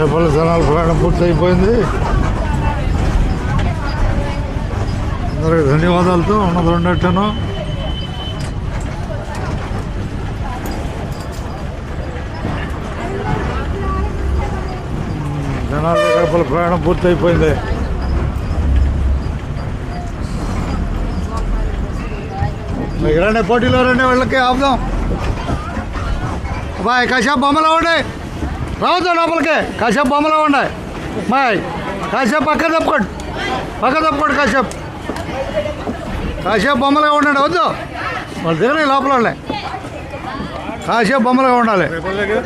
రేపల్లి జనాల ప్రయాణం పూర్తయిపోయింది. అందరికి ధన్యవాదాలతో ఉన్నది రెండట్టను. జనాల రేపల్లి ప్రయాణం పూర్తయిపోయింది. రండి, పోటీలో రండి, వాళ్ళకి ఆపుదాం. బాయ్ కాసేపు బొమ్మలు ఉండే రావద్దు లోపలికి, కాసేపు బొమ్మలు ఉండే బాయ్. కాసేపు పక్క తప్పుకోండి, కాసేపు బొమ్మలుగా ఉండండి. వద్దు వాళ్ళు దిగని లోపల వాళ్ళే, కాసేపు బొమ్మలుగా ఉండాలి.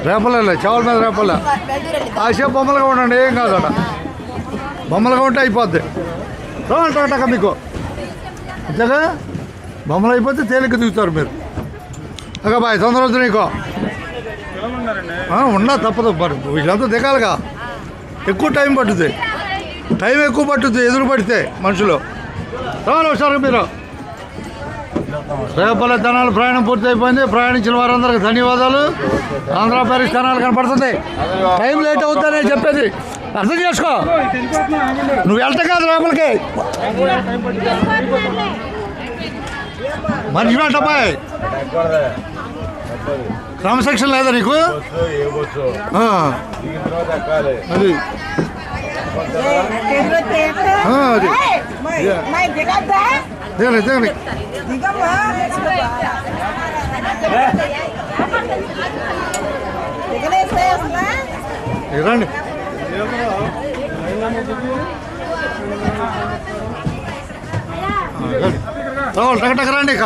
రేపలే చెవుల మీద రేపలే, కాసేపు బొమ్మలుగా ఉండండి. ఏం కాదు అట, బొమ్మలుగా ఉంటే అయిపోద్ది. రావంటాక మీకు అంతేగా, బొమ్మలు అయిపోతే తేలిక దిగుతారు మీరు. అగా బాయ్, తొందర వద్దు నీకు. ఉన్నా తప్పదు, మరి వీళ్ళంతా దిగాలిగా. ఎక్కువ టైం పట్టుద్ది, ఎదురు పడితే మనుషులు. రావాలి ఒకసారి మీరు. రేపల్లె జనాలు ప్రయాణం పూర్తి అయిపోయింది. ప్రయాణించిన వారందరికి ధన్యవాదాలు. ఆంధ్ర ప్యారిస్ స్థానాలు కనపడుతుంది. టైం లేట్ అవుతుందని చెప్పేది అర్థం చేసుకో. నువ్వు వెళ్తా కాదు లోపలికి, మనిషి వెంటబాయ్. క్రమశిక్షణ లేదా నీకు? అది దిగండి దిగండి. రండి, రావాలి టక రండి. ఇక